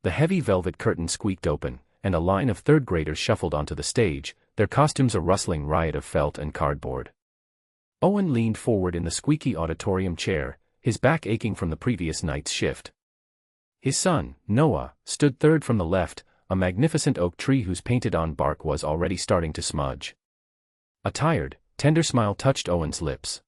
The heavy velvet curtain squeaked open, and a line of third graders shuffled onto the stage, their costumes a rustling riot of felt and cardboard. Owen leaned forward in the squeaky auditorium chair, his back aching from the previous night's shift. His son, Noah, stood third from the left, a magnificent oak tree whose painted-on bark was already starting to smudge. A tired, tender smile touched Owen's lips.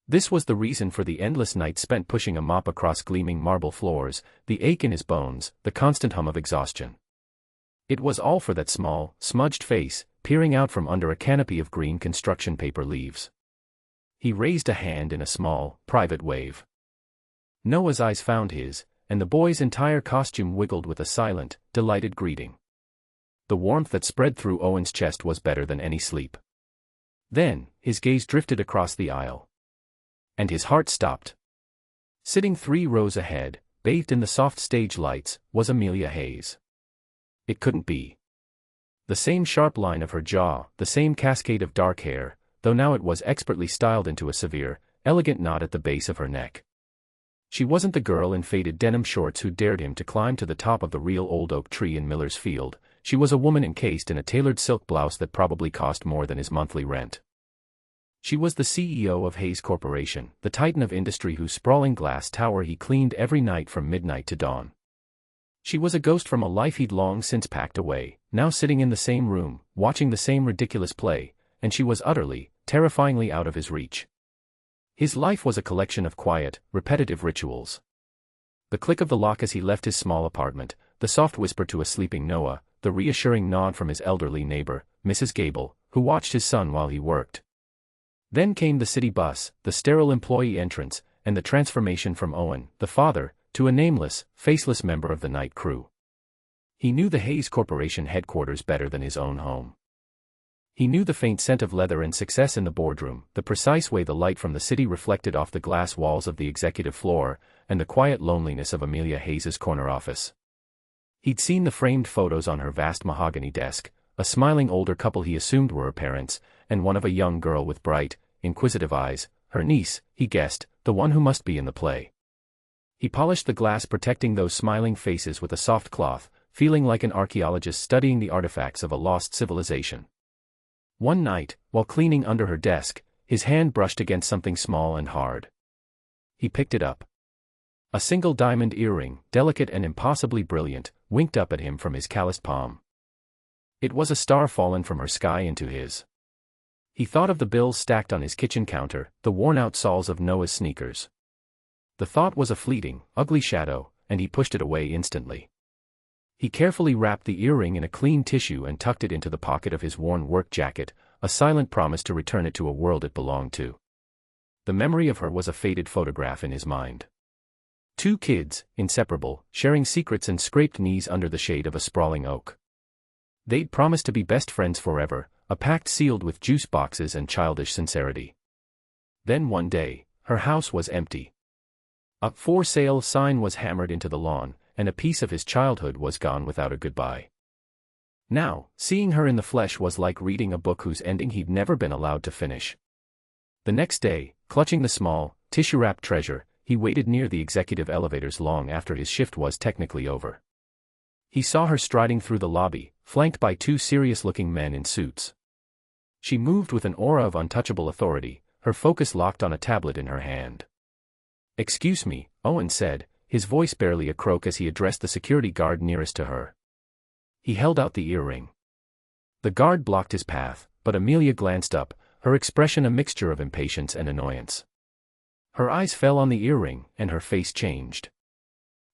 This was the reason for the endless nights spent pushing a mop across gleaming marble floors, the ache in his bones, the constant hum of exhaustion. It was all for that small, smudged face, peering out from under a canopy of green construction paper leaves. He raised a hand in a small, private wave. Noah's eyes found his, and the boy's entire costume wiggled with a silent, delighted greeting. The warmth that spread through Owen's chest was better than any sleep. Then, his gaze drifted across the aisle. And his heart stopped. Sitting 3 rows ahead, bathed in the soft stage lights, was Amelia Hayes. It couldn't be. The same sharp line of her jaw, the same cascade of dark hair, though now it was expertly styled into a severe, elegant knot at the base of her neck. She wasn't the girl in faded denim shorts who dared him to climb to the top of the real old oak tree in Miller's Field. She was a woman encased in a tailored silk blouse that probably cost more than his monthly rent. She was the CEO of Hayes Corporation, the titan of industry whose sprawling glass tower he cleaned every night from midnight to dawn. She was a ghost from a life he'd long since packed away, now sitting in the same room, watching the same ridiculous play, and she was utterly, terrifyingly out of his reach. His life was a collection of quiet, repetitive rituals. The click of the lock as he left his small apartment, the soft whisper to a sleeping Noah, the reassuring nod from his elderly neighbor, Mrs. Gable, who watched his son while he worked. Then came the city bus, the sterile employee entrance, and the transformation from Owen, the father, to a nameless, faceless member of the night crew. He knew the Hayes Corporation headquarters better than his own home. He knew the faint scent of leather and success in the boardroom, the precise way the light from the city reflected off the glass walls of the executive floor, and the quiet loneliness of Amelia Hayes's corner office. He'd seen the framed photos on her vast mahogany desk, a smiling older couple he assumed were her parents, and one of a young girl with bright, inquisitive eyes, her niece, he guessed, the one who must be in the play. He polished the glass protecting those smiling faces with a soft cloth, feeling like an archaeologist studying the artifacts of a lost civilization. One night, while cleaning under her desk, his hand brushed against something small and hard. He picked it up. A single diamond earring, delicate and impossibly brilliant, winked up at him from his calloused palm. It was a star fallen from her sky into his. He thought of the bills stacked on his kitchen counter, the worn-out soles of Noah's sneakers. The thought was a fleeting, ugly shadow, and he pushed it away instantly. He carefully wrapped the earring in a clean tissue and tucked it into the pocket of his worn work jacket, a silent promise to return it to a world it belonged to. The memory of her was a faded photograph in his mind. 2 kids, inseparable, sharing secrets and scraped knees under the shade of a sprawling oak. They'd promised to be best friends forever, a pact sealed with juice boxes and childish sincerity. Then one day, her house was empty. A "for sale" sign was hammered into the lawn, and a piece of his childhood was gone without a goodbye. Now, seeing her in the flesh was like reading a book whose ending he'd never been allowed to finish. The next day, clutching the small, tissue-wrapped treasure, he waited near the executive elevators long after his shift was technically over. He saw her striding through the lobby, flanked by 2 serious-looking men in suits. She moved with an aura of untouchable authority, her focus locked on a tablet in her hand. "Excuse me," Owen said, his voice barely a croak as he addressed the security guard nearest to her. He held out the earring. The guard blocked his path, but Amelia glanced up, her expression a mixture of impatience and annoyance. Her eyes fell on the earring, and her face changed.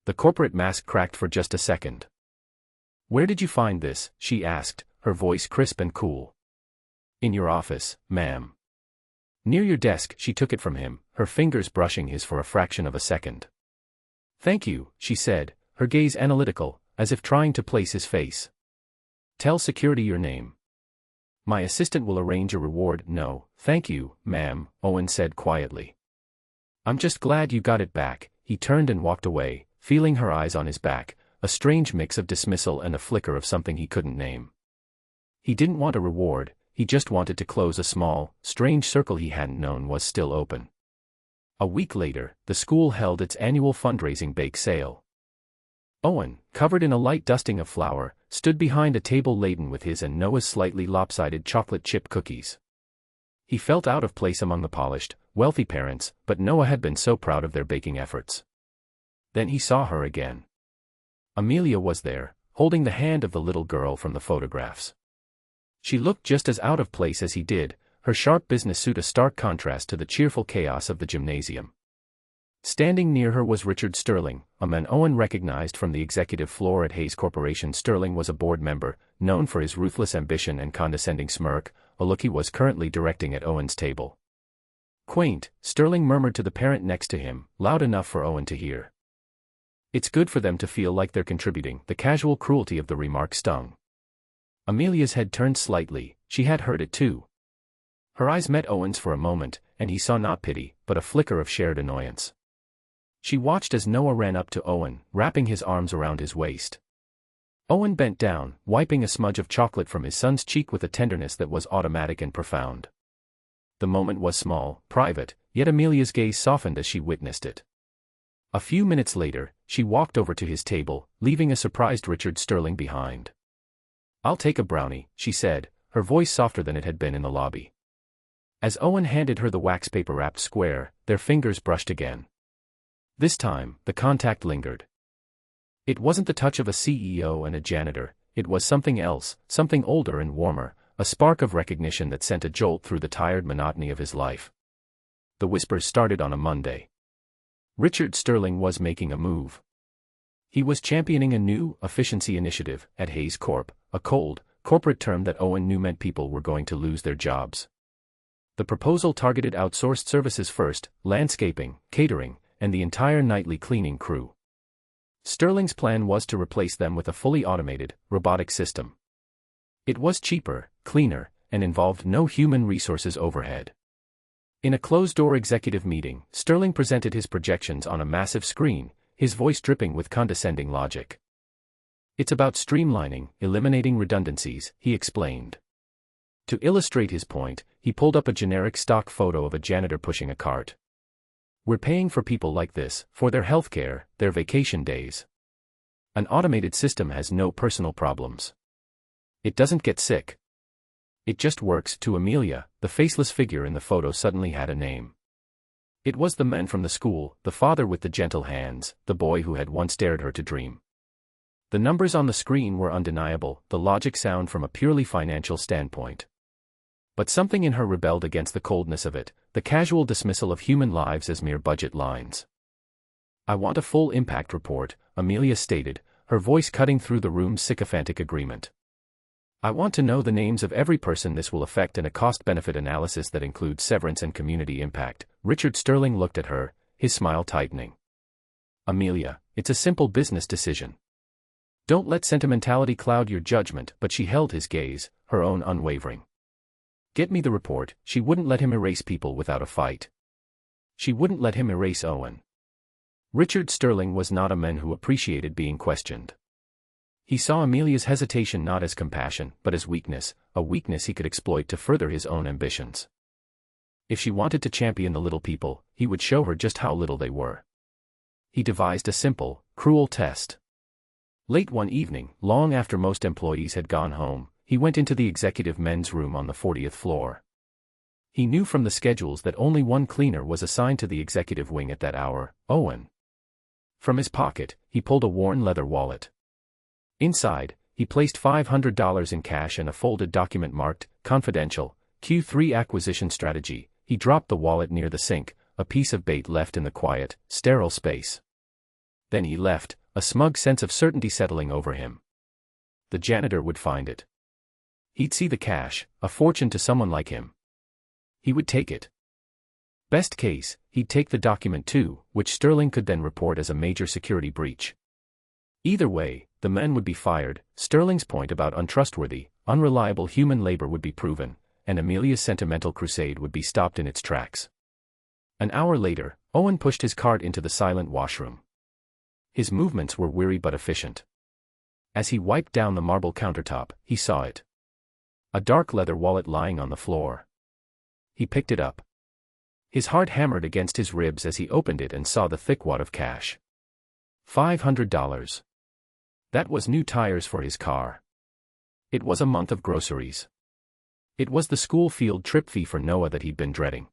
The corporate mask cracked for just a second. "Where did you find this?" she asked, her voice crisp and cool. "In your office, ma'am." "Near your desk." She took it from him, her fingers brushing his for a fraction of a second. "Thank you," she said, her gaze analytical, as if trying to place his face. "Tell security your name." "My assistant will arrange a reward." "No, thank you, ma'am," Owen said quietly. "I'm just glad you got it back." He turned and walked away, feeling her eyes on his back, a strange mix of dismissal and a flicker of something he couldn't name. He didn't want a reward, he just wanted to close a small, strange circle he hadn't known was still open. A week later, the school held its annual fundraising bake sale. Owen, covered in a light dusting of flour, stood behind a table laden with his and Noah's slightly lopsided chocolate chip cookies. He felt out of place among the polished, wealthy parents, but Noah had been so proud of their baking efforts. Then he saw her again. Amelia was there, holding the hand of the little girl from the photographs. She looked just as out of place as he did, her sharp business suit a stark contrast to the cheerful chaos of the gymnasium. Standing near her was Richard Sterling, a man Owen recognized from the executive floor at Hayes Corporation. Sterling was a board member, known for his ruthless ambition and condescending smirk, a look he was currently directing at Owen's table. "Quaint," Sterling murmured to the parent next to him, loud enough for Owen to hear. "It's good for them to feel like they're contributing." The casual cruelty of the remark stung. Amelia's head turned slightly, she had heard it too. Her eyes met Owen's for a moment, and he saw not pity, but a flicker of shared annoyance. She watched as Noah ran up to Owen, wrapping his arms around his waist. Owen bent down, wiping a smudge of chocolate from his son's cheek with a tenderness that was automatic and profound. The moment was small, private, yet Amelia's gaze softened as she witnessed it. A few minutes later, she walked over to his table, leaving a surprised Richard Sterling behind. "I'll take a brownie," she said, her voice softer than it had been in the lobby. As Owen handed her the wax paper-wrapped square, their fingers brushed again. This time, the contact lingered. It wasn't the touch of a CEO and a janitor, it was something else, something older and warmer, a spark of recognition that sent a jolt through the tired monotony of his life. The whispers started on a Monday. Richard Sterling was making a move. He was championing a new, efficiency initiative at Hayes Corp., a cold, corporate term that Owen knew meant people were going to lose their jobs. The proposal targeted outsourced services first, landscaping, catering, and the entire nightly cleaning crew. Sterling's plan was to replace them with a fully automated, robotic system. It was cheaper, cleaner, and involved no human resources overhead. In a closed-door executive meeting, Sterling presented his projections on a massive screen, his voice dripping with condescending logic. "It's about streamlining, eliminating redundancies," he explained. To illustrate his point, he pulled up a generic stock photo of a janitor pushing a cart. "We're paying for people like this, for their healthcare, their vacation days. An automated system has no personal problems. It doesn't get sick. It just works." To Amelia, the faceless figure in the photo suddenly had a name. It was the man from the school, the father with the gentle hands, the boy who had once dared her to dream. The numbers on the screen were undeniable, the logic sound from a purely financial standpoint. But something in her rebelled against the coldness of it, the casual dismissal of human lives as mere budget lines. "I want a full impact report," Amelia stated, her voice cutting through the room's sycophantic agreement. "I want to know the names of every person this will affect and a cost-benefit analysis that includes severance and community impact." Richard Sterling looked at her, his smile tightening. "Amelia, it's a simple business decision. Don't let sentimentality cloud your judgment." But she held his gaze, her own unwavering. "Get me the report." She wouldn't let him erase people without a fight. She wouldn't let him erase Owen. Richard Sterling was not a man who appreciated being questioned. He saw Amelia's hesitation not as compassion, but as weakness, a weakness he could exploit to further his own ambitions. If she wanted to champion the little people, he would show her just how little they were. He devised a simple, cruel test. Late one evening, long after most employees had gone home, he went into the executive men's room on the 40th floor. He knew from the schedules that only one cleaner was assigned to the executive wing at that hour, Owen. From his pocket, he pulled a worn leather wallet. Inside, he placed $500 in cash and a folded document marked, "Confidential, Q3 Acquisition Strategy." He dropped the wallet near the sink, a piece of bait left in the quiet, sterile space. Then he left, a smug sense of certainty settling over him. The janitor would find it. He'd see the cash, a fortune to someone like him. He would take it. Best case, he'd take the document too, which Sterling could then report as a major security breach. Either way, the man would be fired, Sterling's point about untrustworthy, unreliable human labor would be proven, and Amelia's sentimental crusade would be stopped in its tracks. An hour later, Owen pushed his cart into the silent washroom. His movements were weary but efficient. As he wiped down the marble countertop, he saw it. A dark leather wallet lying on the floor. He picked it up. His heart hammered against his ribs as he opened it and saw the thick wad of cash. $500. That was new tires for his car. It was a month of groceries. It was the school field trip fee for Noah that he'd been dreading.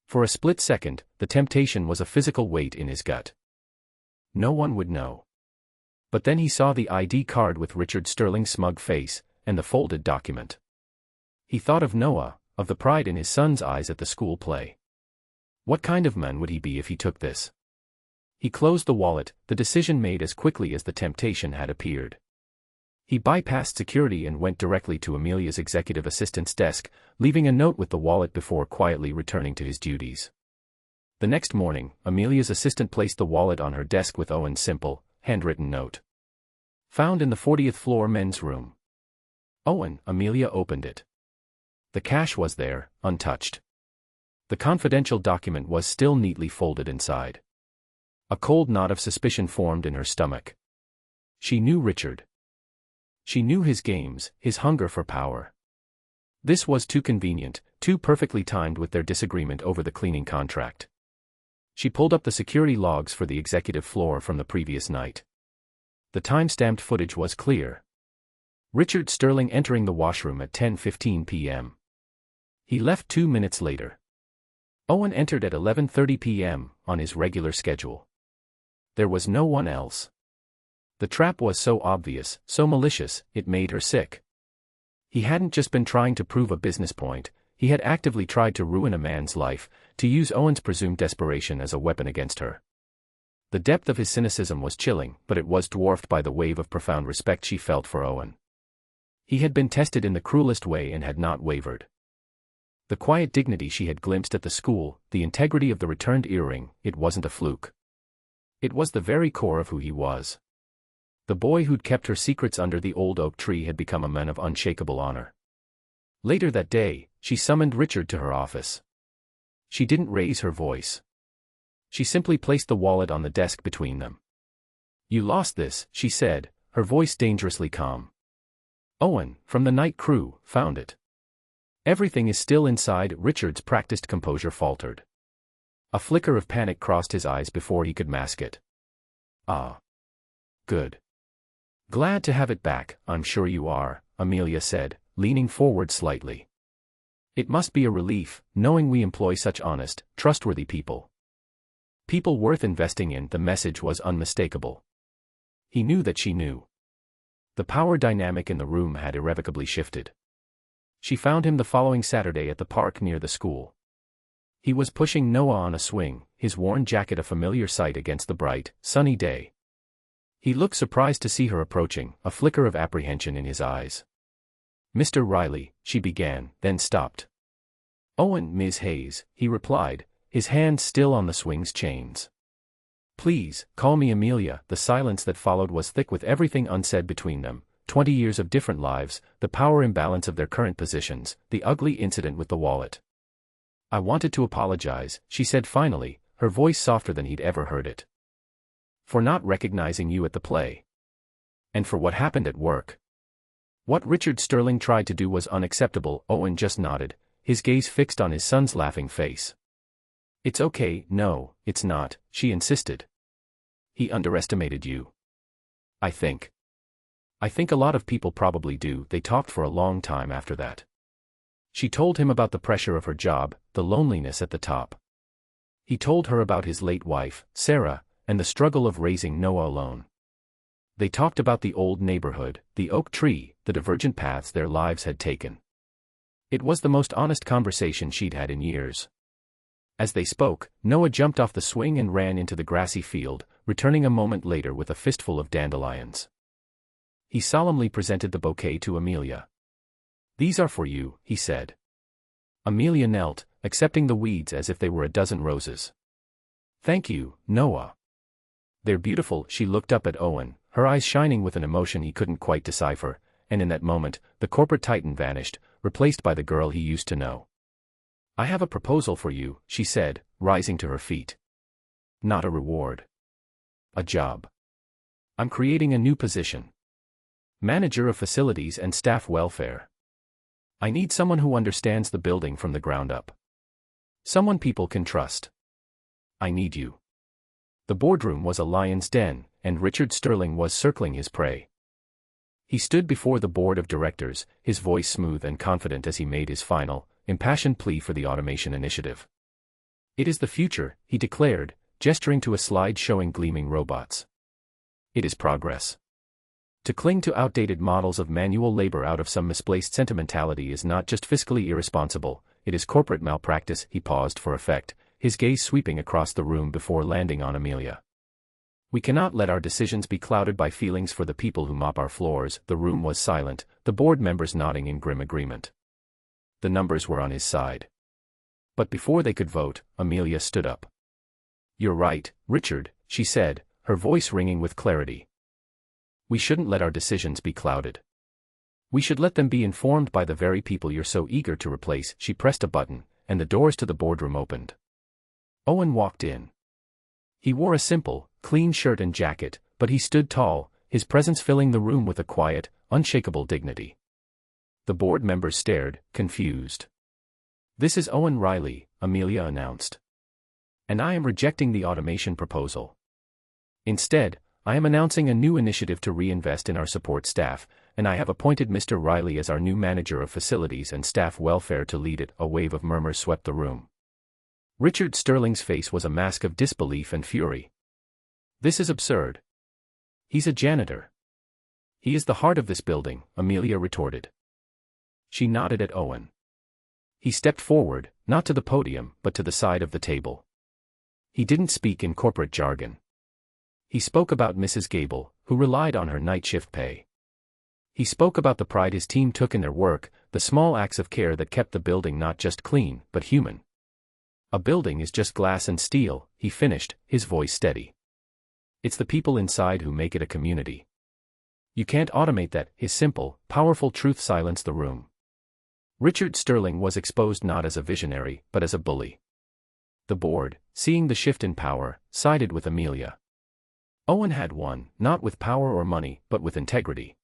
For a split second, the temptation was a physical weight in his gut. No one would know. But then he saw the ID card with Richard Sterling's smug face, and the folded document. He thought of Noah, of the pride in his son's eyes at the school play. What kind of man would he be if he took this? He closed the wallet, the decision made as quickly as the temptation had appeared. He bypassed security and went directly to Amelia's executive assistant's desk, leaving a note with the wallet before quietly returning to his duties. The next morning, Amelia's assistant placed the wallet on her desk with Owen's simple, handwritten note. Found in the 40th floor men's room. Owen, Amelia opened it. The cash was there, untouched. The confidential document was still neatly folded inside. A cold knot of suspicion formed in her stomach. She knew Richard. She knew his games, his hunger for power. This was too convenient, too perfectly timed with their disagreement over the cleaning contract. She pulled up the security logs for the executive floor from the previous night. The time-stamped footage was clear. Richard Sterling entering the washroom at 10:15 p.m. He left 2 minutes later. Owen entered at 11:30 p.m., on his regular schedule. There was no one else. The trap was so obvious, so malicious, it made her sick. He hadn't just been trying to prove a business point, he had actively tried to ruin a man's life, to use Owen's presumed desperation as a weapon against her. The depth of his cynicism was chilling, but it was dwarfed by the wave of profound respect she felt for Owen. He had been tested in the cruelest way and had not wavered. The quiet dignity she had glimpsed at the school, the integrity of the returned earring, it wasn't a fluke. It was the very core of who he was. The boy who'd kept her secrets under the old oak tree had become a man of unshakable honor. Later that day, she summoned Richard to her office. She didn't raise her voice. She simply placed the wallet on the desk between them. "You lost this," she said, her voice dangerously calm. "Owen, from the night crew, found it. Everything is still inside." Richard's practiced composure faltered. A flicker of panic crossed his eyes before he could mask it. "Ah. Good. Glad to have it back, I'm sure you are," Amelia said, leaning forward slightly. "It must be a relief, knowing we employ such honest, trustworthy people. People worth investing in." The message was unmistakable. He knew that she knew. The power dynamic in the room had irrevocably shifted. She found him the following Saturday at the park near the school. He was pushing Noah on a swing, his worn jacket a familiar sight against the bright, sunny day. He looked surprised to see her approaching, a flicker of apprehension in his eyes. "Mr. Riley," she began, then stopped. "Owen, Ms. Hayes," he replied, his hands still on the swing's chains. "Please, call me Amelia." The silence that followed was thick with everything unsaid between them, 20 years of different lives, the power imbalance of their current positions, the ugly incident with the wallet. "I wanted to apologize," she said finally, her voice softer than he'd ever heard it. "For not recognizing you at the play. And for what happened at work." What Richard Sterling tried to do was unacceptable. Owen just nodded, his gaze fixed on his son's laughing face. "It's okay." "No, it's not," she insisted. "He underestimated you. I think a lot of people probably do." They talked for a long time after that. She told him about the pressure of her job, the loneliness at the top. He told her about his late wife, Sarah, and the struggle of raising Noah alone. They talked about the old neighborhood, the oak tree, the divergent paths their lives had taken. It was the most honest conversation she'd had in years. As they spoke, Noah jumped off the swing and ran into the grassy field, returning a moment later with a fistful of dandelions. He solemnly presented the bouquet to Amelia. "These are for you," he said. Amelia knelt, accepting the weeds as if they were a dozen roses. "Thank you, Noah. They're beautiful." She looked up at Owen, her eyes shining with an emotion he couldn't quite decipher, and in that moment, the corporate titan vanished, replaced by the girl he used to know. "I have a proposal for you," she said, rising to her feet. "Not a reward. A job. I'm creating a new position. Manager of Facilities and Staff Welfare. I need someone who understands the building from the ground up. Someone people can trust. I need you." The boardroom was a lion's den, and Richard Sterling was circling his prey. He stood before the board of directors, his voice smooth and confident as he made his final, impassioned plea for the automation initiative. "It is the future," he declared, gesturing to a slide showing gleaming robots. "It is progress. To cling to outdated models of manual labor out of some misplaced sentimentality is not just fiscally irresponsible, it is corporate malpractice." He paused for effect, his gaze sweeping across the room before landing on Amelia. "We cannot let our decisions be clouded by feelings for the people who mop our floors." The room was silent, the board members nodding in grim agreement. The numbers were on his side. But before they could vote, Amelia stood up. "You're right, Richard," she said, her voice ringing with clarity. "We shouldn't let our decisions be clouded. We should let them be informed by the very people you're so eager to replace." She pressed a button, and the doors to the boardroom opened. Owen walked in. He wore a simple, clean shirt and jacket, but he stood tall, his presence filling the room with a quiet, unshakable dignity. The board members stared, confused. "This is Owen Riley," Amelia announced. "And I am rejecting the automation proposal. Instead, I am announcing a new initiative to reinvest in our support staff, and I have appointed Mr. Riley as our new manager of facilities and staff welfare to lead it." A wave of murmurs swept the room. Richard Sterling's face was a mask of disbelief and fury. "This is absurd. He's a janitor." "He is the heart of this building," Amelia retorted. She nodded at Owen. He stepped forward, not to the podium, but to the side of the table. He didn't speak in corporate jargon. He spoke about Mrs. Gable, who relied on her night shift pay. He spoke about the pride his team took in their work, the small acts of care that kept the building not just clean, but human. "A building is just glass and steel," he finished, his voice steady. "It's the people inside who make it a community. You can't automate that." His simple, powerful truth silenced the room. Richard Sterling was exposed not as a visionary, but as a bully. The board, seeing the shift in power, sided with Amelia. Owen had won, not with power or money, but with integrity.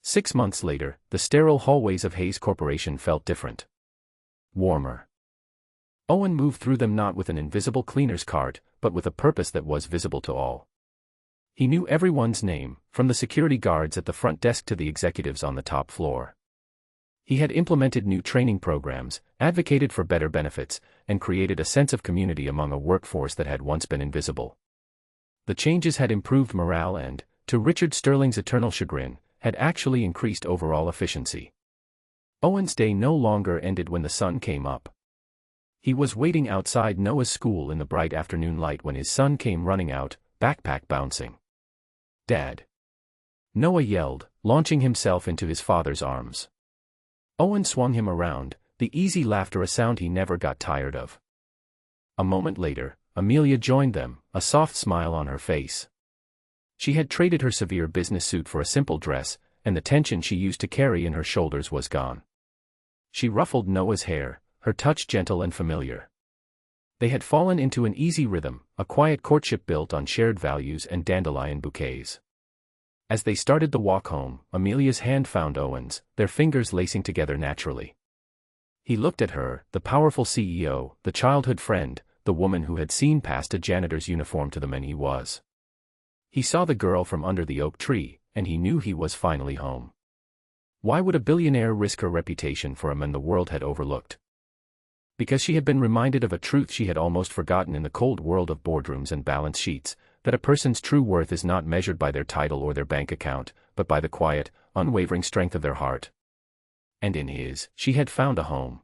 6 months later, the sterile hallways of Hayes Corporation felt different. Warmer. Owen moved through them not with an invisible cleaner's cart, but with a purpose that was visible to all. He knew everyone's name, from the security guards at the front desk to the executives on the top floor. He had implemented new training programs, advocated for better benefits, and created a sense of community among a workforce that had once been invisible. The changes had improved morale and, to Richard Sterling's eternal chagrin, had actually increased overall efficiency. Owen's day no longer ended when the sun came up. He was waiting outside Noah's school in the bright afternoon light when his son came running out, backpack bouncing. "Dad!" Noah yelled, launching himself into his father's arms. Owen swung him around, the easy laughter a sound he never got tired of. A moment later, Amelia joined them, a soft smile on her face. She had traded her severe business suit for a simple dress, and the tension she used to carry in her shoulders was gone. She ruffled Noah's hair, her touch gentle and familiar. They had fallen into an easy rhythm, a quiet courtship built on shared values and dandelion bouquets. As they started the walk home, Amelia's hand found Owen's, their fingers lacing together naturally. He looked at her, the powerful CEO, the childhood friend, the woman who had seen past a janitor's uniform to the man he was. He saw the girl from under the oak tree, and he knew he was finally home. Why would a billionaire risk her reputation for a man the world had overlooked? Because she had been reminded of a truth she had almost forgotten in the cold world of boardrooms and balance sheets, that a person's true worth is not measured by their title or their bank account, but by the quiet, unwavering strength of their heart. And in his, she had found a home.